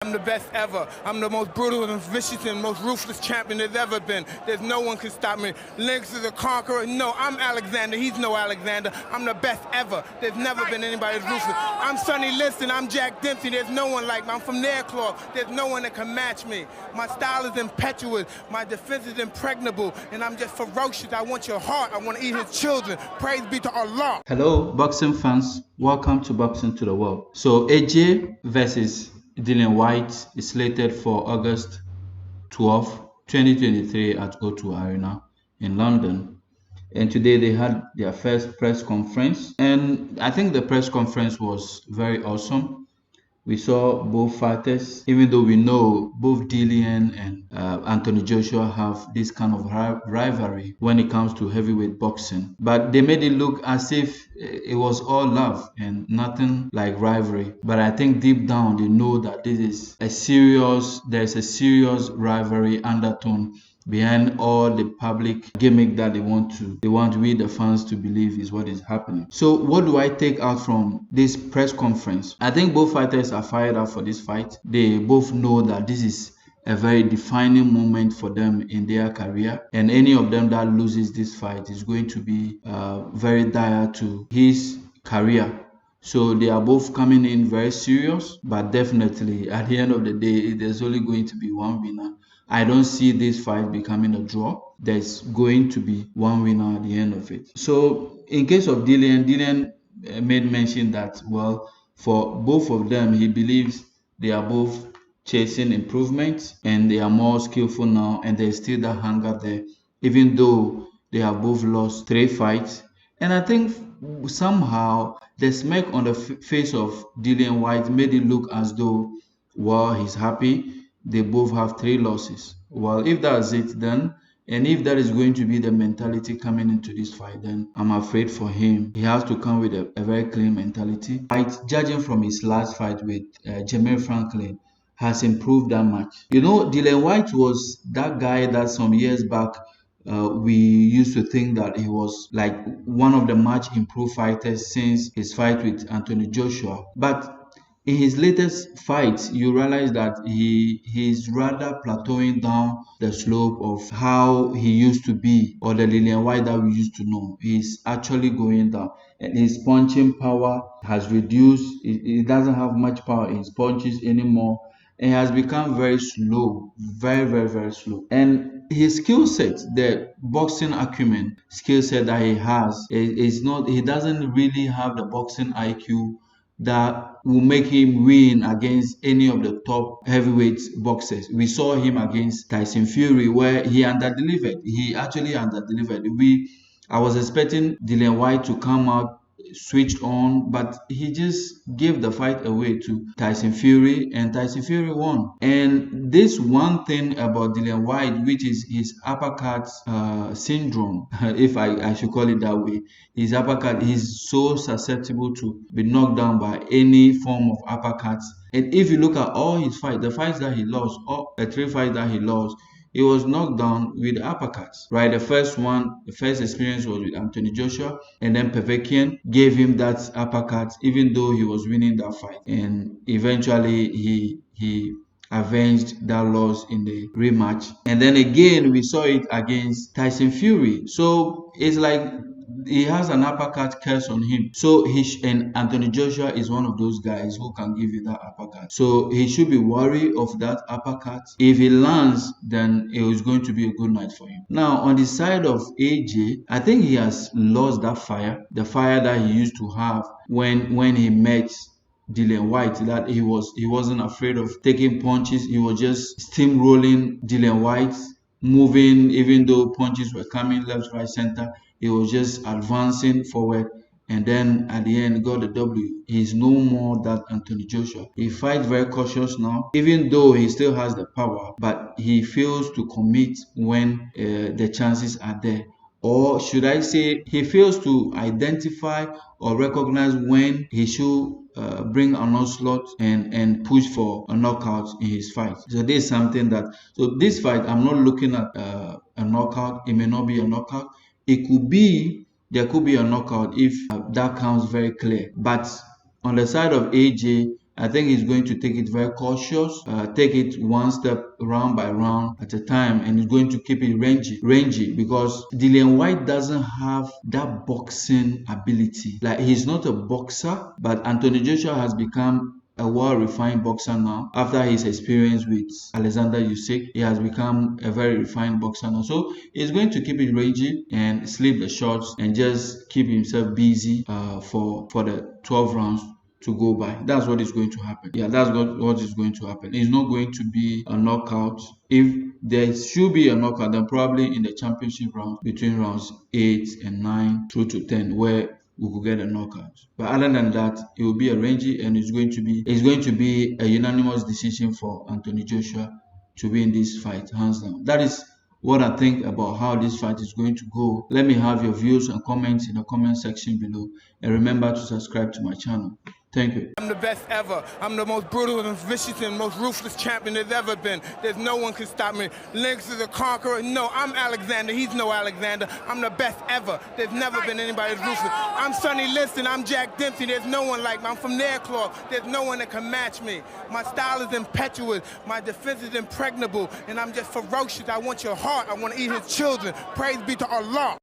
I'm the best ever. I'm the most brutal and vicious and most ruthless champion there's ever been. There's no one can stop me. Lynx is a conqueror. No, I'm Alexander. He's no Alexander. I'm the best ever. There's never been anybody as ruthless. I'm Sonny Liston. I'm Jack Dempsey. There's no one like me. I'm from Nairclaw. There's no one that can match me. My style is impetuous. My defense is impregnable. And I'm just ferocious. I want your heart. I want to eat his children. Praise be to Allah. Hello, boxing fans. Welcome to Boxing to the World. So AJ versus Dillian Whyte is slated for August 12, 2023 at O2 Arena in London. And today they had their first press conference. And I think the press conference was very awesome. We saw both fighters, even though we know both Dillian and Anthony Joshua have this kind of rivalry when it comes to heavyweight boxing. But they made it look as if it was all love and nothing like rivalry. But I think deep down they know that there's a serious rivalry undertone behind all the public gimmick that they want we the fans to believe is what is happening. So what do I take out from this press conference? I think both fighters are fired up for this fight. They both know that this is a very defining moment for them in their career, and any of them that loses this fight is going to be very dire to his career. So they are both coming in very serious, but definitely at the end of the day, there's only going to be one winner. I don't see this fight becoming a draw. There's going to be one winner at the end of it. So in case of Dillian made mention that, well, for both of them, he believes they are both chasing improvements and they are more skillful now, and there's still that hunger there, even though they have both lost 3 fights. And I think somehow the smirk on the face of Dillian Whyte made it look as though, well, he's happy. They both have 3 losses. Well, if that's it, then, and if that is going to be the mentality coming into this fight, then I'm afraid for him. He has to come with a very clean mentality. Whyte, judging from his last fight with Jermaine Franklin, has improved that much. You know, Dillian Whyte was that guy that some years back we used to think that he was like one of the much improved fighters since his fight with Anthony Joshua. But in his latest fights, you realize that he's rather plateauing down the slope of how he used to be, or the Dillian Whyte that we used to know. He's actually going down, and his punching power has reduced. He doesn't have much power in his punches anymore, and has become very slow, very slow. And his skill set, the boxing acumen skill set that he has, is not. He doesn't really have the boxing IQ that will make him win against any of the top heavyweight boxers. We saw him against Tyson Fury, where he underdelivered. He actually underdelivered. I was expecting Dillian Whyte to come out switched on, but he just gave the fight away to Tyson Fury, and Tyson Fury won. And this one thing about Dillian Whyte, which is his uppercut syndrome, if I should call it that way, his uppercut, he's so susceptible to be knocked down by any form of uppercuts. And if you look at all his fights, the fights that he lost, all the 3 fights that he lost, he was knocked down with uppercuts, right? The first experience was with Anthony Joshua, and then Pevekian gave him that uppercut, even though he was winning that fight. And eventually he avenged that loss in the rematch. And then again, we saw it against Tyson Fury. So it's like he has an uppercut curse on him. So and Anthony Joshua is one of those guys who can give you that uppercut. So he should be worried of that uppercut. If he lands, then it was going to be a good night for him. Now, on the side of AJ, I think he has lost that fire, the fire that he used to have when he met Dillian Whyte, that he wasn't afraid of taking punches. He was just steamrolling Dillian Whyte, moving, even though punches were coming left, right, center. He was just advancing forward, and then at the end got the W. He's no more that Anthony Joshua. He fights very cautious now, even though he still has the power, but he fails to commit when the chances are there. Or should I say, he fails to identify or recognize when he should bring an onslaught and push for a knockout in his fight. So this is something that, so this fight, I'm not looking at a knockout. It may not be a knockout. It could be, there could be a knockout if that comes very clear. But on the side of AJ, I think he's going to take it very cautious, take it one step round by round at a time, and he's going to keep it rangy because Dillian Whyte doesn't have that boxing ability. Like, he's not a boxer, but Anthony Joshua has become a well-refined boxer now. After his experience with Alexander Usyk, he has become a very refined boxer now. So he's going to keep it rangy and sleep the shots and just keep himself busy for the 12 rounds to go by. That's what is going to happen. Yeah, that's what is going to happen. It's not going to be a knockout. If there should be a knockout, then probably in the championship round between rounds 8 and 9 through to 10, where we could get a knockout. But other than that, it will be a rangy, and it's going to be a unanimous decision for Anthony Joshua to win this fight, hands down. That is what I think about how this fight is going to go. Let me have your views and comments in the comment section below, and remember to subscribe to my channel. Thank you. I'm the best ever. I'm the most brutal and vicious and most ruthless champion there's ever been. There's no one can stop me. Lynx is a conqueror. No, I'm Alexander. He's no Alexander. I'm the best ever. There's never been anybody as ruthless. I'm Sonny Liston. I'm Jack Dempsey. There's no one like me. I'm from Nairclaw. There's no one that can match me. My style is impetuous. My defense is impregnable. And I'm just ferocious. I want your heart. I want to eat his children. Praise be to Allah.